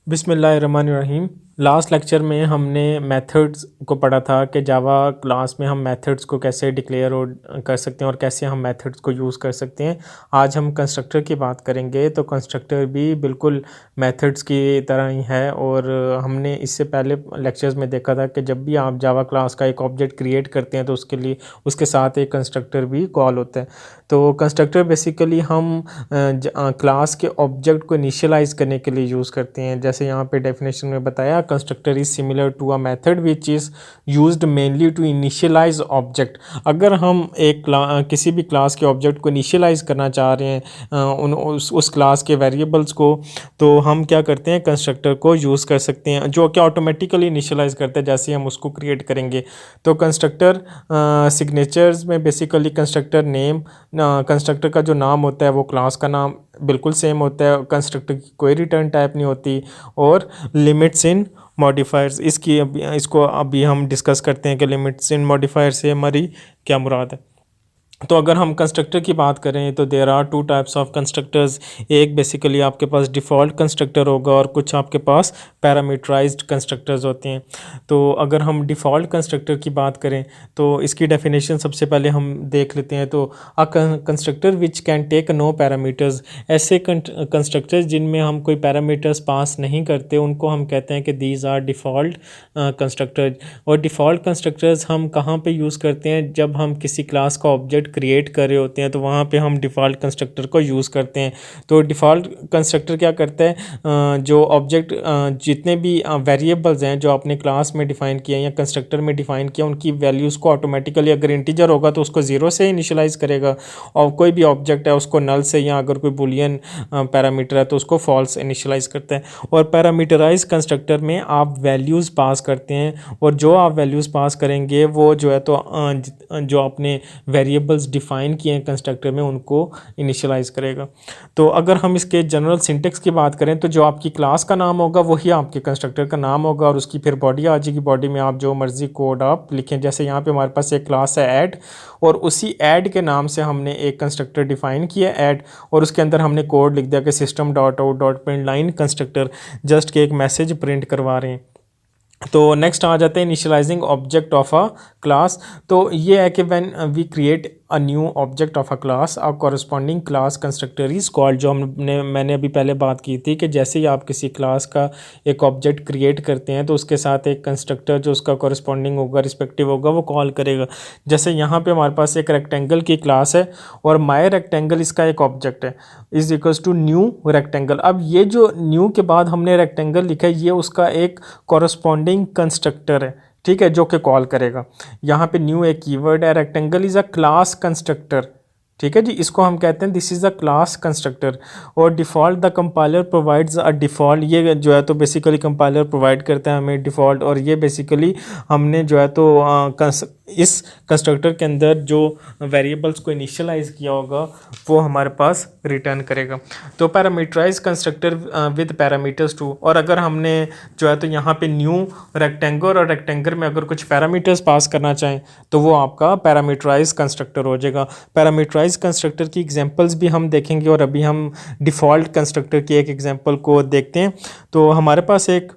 बिस्मिल्लाहिर्रहमानिर्रहीम। Last lecture में हमने मेथड्स को पढ़ा था कि जावा क्लास में हम मेथड्स को कैसे डिक्लेयर और कर सकते हैं और कैसे हम मेथड्स को यूज़ कर सकते हैं। आज हम कंस्ट्रक्टर की बात करेंगे। तो कंस्ट्रक्टर भी बिल्कुल मेथड्स की तरह ही है और हमने इससे पहले लेक्चर्स में देखा था कि जब भी आप जावा क्लास का एक ऑब्जेक्ट क्रिएट करते हैं तो उसके लिए उसके साथ एक कंस्ट्रक्टर भी कॉल होता है। तो कंस्ट्रक्टर बेसिकली हम क्लास के ऑब्जेक्ट को इनिशियलाइज़ करने के लिए यूज़ करते हैं। जैसे यहाँ पे डेफिनेशन में बताया, constructor is similar to a method which is used mainly to initialise object. अगर हम किसी भी क्लास के ऑब्जेक्ट को इनिशियलाइज करना चाह रहे हैं उस क्लास के वेरिएबल्स को, तो हम क्या करते हैं, कंस्ट्रक्टर को यूज़ कर सकते हैं जो कि ऑटोमेटिकली इनिशियलाइज करते हैं जैसे हम उसको क्रिएट करेंगे। तो कंस्ट्रक्टर सिग्नेचर्स में बेसिकली कंस्ट्रक्टर नेम, कंस्ट्रक्टर का जो नाम होता है वो क्लास का नाम बिल्कुल सेम होता है, कंस्ट्रक्टर की कोई रिटर्न टाइप नहीं होती। और लिमिट्स इन मॉडिफायर्स, इसको अभी हम डिस्कस करते हैं कि लिमिट्स इन मॉडिफायर से हमारी क्या मुराद है। तो अगर हम कंस्ट्रक्टर की बात करें तो there are two types of constructors. एक बेसिकली आपके पास डिफ़ॉल्ट कंस्ट्रक्टर होगा और कुछ आपके पास पैरामीटराइज्ड कंस्ट्रक्टर्स होते हैं। तो अगर हम डिफ़ॉल्ट कंस्ट्रक्टर की बात करें तो इसकी डेफिनेशन सबसे पहले हम देख लेते हैं। तो a constructor which can take no parameters, ऐसे कंस्ट्रक्टर्स जिनमें हम कोई पैरामीटर्स पास नहीं करते उनको हम कहते हैं कि दीज आर डिफ़ॉल्ट कंस्ट्रक्टर। और डिफ़ॉल्ट कंस्ट्रक्टर्स हम कहाँ पे यूज़ करते हैं, जब हम किसी क्लास का ऑब्जेक्ट क्रिएट कर रहे होते हैं तो वहाँ पे हम डिफ़ॉल्ट कंस्ट्रक्टर को यूज़ करते हैं। तो डिफ़ॉल्ट कंस्ट्रक्टर क्या करता है, जो ऑब्जेक्ट जितने भी वेरिएबल्स हैं जो आपने क्लास में डिफ़ाइन किया या कंस्ट्रक्टर में डिफ़ाइन किया, उनकी वैल्यूज़ को ऑटोमेटिकली, अगर इंटीजर होगा तो उसको ज़ीरो से इनिशियलाइज़ करेगा, और कोई भी ऑब्जेक्ट है उसको नल से, या अगर कोई बुलियन पैरामीटर है तो उसको फॉल्स इनिशियलाइज़ करता है। और पैरामीटराइज कंस्ट्रक्टर में आप वैल्यूज़ पास करते हैं और जो आप वैल्यूज़ पास करेंगे वो जो है तो जो आपने वेरिएबल्स डिफ़ाइन किए हैं कंस्ट्रक्टर में उनको इनिशियलाइज़ करेगा। तो अगर हम इसके जनरल सिंटेक्स की बात करें तो जो आपकी क्लास का नाम होगा वही आपके कंस्ट्रक्टर का नाम होगा और उसकी फिर बॉडी आ जाएगी। बॉडी में आप जो मर्ज़ी कोड आप लिखें, जैसे यहाँ पे हमारे पास एक क्लास है ऐड, और उसी ऐड के नाम से हमने एक कंस्ट्रक्टर डिफ़ाइन किया ऐड, और उसके अंदर हमने कोड लिख दिया कि system dot out dot print line constructor, just के एक मैसेज प्रिंट करवा रहे हैं। तो नेक्स्ट आ जाते हैं initialising object of a class. तो ये है कि when we create a new object of a class, a corresponding class constructor is called. जो मैंने अभी पहले बात की थी कि जैसे ही आप किसी क्लास का एक ऑब्जेक्ट क्रिएट करते हैं तो उसके साथ एक कंस्ट्रक्टर जो उसका कॉरस्पॉन्डिंग होगा, रिस्पेक्टिव होगा, वो कॉल करेगा। जैसे यहाँ पे हमारे पास एक रेक्टेंगल की क्लास है और माई रेक्टेंगल इसका एक ऑब्जेक्ट है, is equals to new rectangle. अब ये जो न्यू के बाद हमने रेक्टेंगल लिखा है ये उसका एक कॉरस्पॉन्डिंग कंस्ट्रक्टर है, ठीक है, जो कि कॉल करेगा। यहाँ पे न्यू एक कीवर्ड है, rectangle is a class constructor, ठीक है जी, इसको हम कहते हैं this is a class constructor. और default the compiler provides a default, ये जो है तो बेसिकली कंपाइलर प्रोवाइड करता है हमें डिफ़ॉल्ट, और ये बेसिकली हमने जो है तो इस कंस्ट्रक्टर के अंदर जो वेरिएबल्स को इनिशियलाइज़ किया होगा वो हमारे पास रिटर्न करेगा। तो parameterise constructor with parameters two. और अगर हमने जो है तो यहाँ पे न्यू रेक्टेंगल और रेक्टेंगल में अगर कुछ पैरामीटर्स पास करना चाहें तो वो आपका पैरामीटराइज कंस्ट्रक्टर हो जाएगा। पैरामीटराइज कंस्ट्रक्टर की एग्जांपल्स भी हम देखेंगे और अभी हम डिफ़ॉल्ट कंस्ट्रक्टर की एक एग्जांपल को देखते हैं। तो हमारे पास एक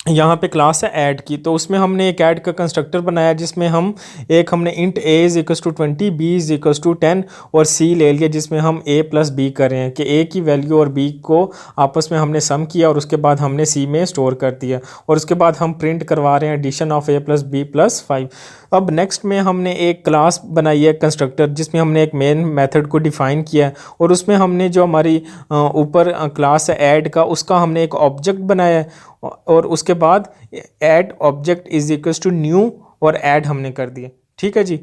यहाँ पे क्लास है ऐड की, तो उसमें हमने एक ऐड का कंस्ट्रक्टर बनाया जिसमें हमने int a is equals to 20, b is equals to 10 और c ले लिया जिसमें हम a प्लस b कर रहे हैं कि a की वैल्यू और b को आपस में हमने सम किया और उसके बाद हमने c में स्टोर कर दिया, और उसके बाद हम प्रिंट करवा रहे हैं addition of a plus b plus 5। अब नेक्स्ट में हमने एक क्लास बनाई है कंस्ट्रक्टर जिसमें हमने एक मेन मेथड को डिफ़ाइन किया है और उसमें हमने जो हमारी ऊपर क्लास है ऐड का उसका हमने एक ऑब्जेक्ट बनाया है, और उसके बाद add object is equals to new और ऐड हमने कर दिया, ठीक है जी।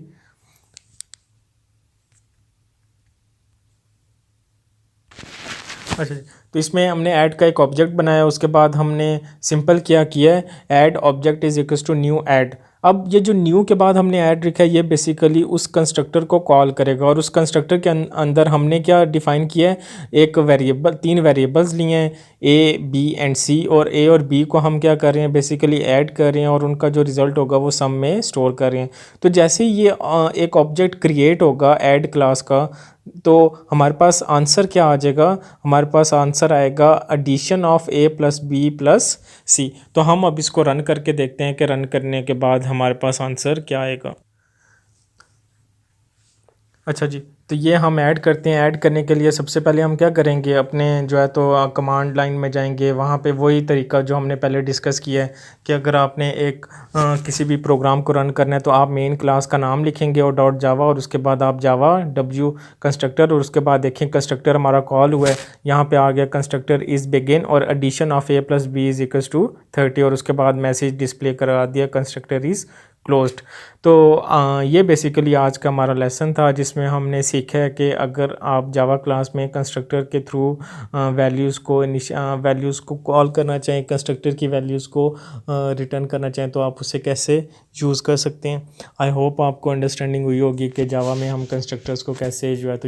अच्छा जी, तो इसमें हमने ऐड का एक ऑब्जेक्ट बनाया, उसके बाद हमने सिंपल क्या किया है, add object is equals to new add. अब ये जो न्यू के बाद हमने ऐड लिखा है ये बेसिकली उस कंस्ट्रक्टर को कॉल करेगा, और उस कंस्ट्रक्टर के अंदर हमने क्या डिफ़ाइन किया है, एक वेरिएबल, 3 वेरिएबल्स लिए हैं a b एंड c, और a और b को हम क्या कर रहे हैं, बेसिकली ऐड कर रहे हैं और उनका जो रिज़ल्ट होगा वो सम में स्टोर कर रहे हैं। तो जैसे ही ये एक ऑब्जेक्ट क्रिएट होगा ऐड क्लास का, तो हमारे पास आंसर क्या आ जाएगा, हमारे पास आंसर आएगा addition of A plus B plus C. तो हम अब इसको रन करके देखते हैं कि रन करने के बाद हमारे पास आंसर क्या आएगा। अच्छा जी, तो ये हम ऐड करते हैं। ऐड करने के लिए सबसे पहले हम क्या करेंगे, अपने जो है तो कमांड लाइन में जाएंगे, वहाँ पे वही तरीका जो हमने पहले डिस्कस किया है कि अगर आपने एक किसी भी प्रोग्राम को रन करना है तो आप मेन क्लास का नाम लिखेंगे और डॉट जावा, और उसके बाद आप जावा डब्ल्यू कंस्ट्रक्टर, और उसके बाद देखें कंस्ट्रक्टर हमारा कॉल हुआ है, यहाँ पे आ गया कंस्ट्रक्टर इज़ बिगिन और addition of A plus B is equals to 30, और उसके बाद मैसेज डिस्प्ले करा दिया कंस्ट्रक्टर इज़ क्लोज्ड। तो ये बेसिकली आज का हमारा लेसन था, जिसमें हमने सीखा है कि अगर आप जावा क्लास में कंस्ट्रक्टर के थ्रू वैल्यूज़ को कॉल करना चाहें, कंस्ट्रक्टर की वैल्यूज़ को रिटर्न करना चाहें, तो आप उसे कैसे यूज़ कर सकते हैं। आई होप आपको अंडरस्टैंडिंग हुई होगी कि जावा में हम कंस्ट्रक्टर्स को कैसे जो है तो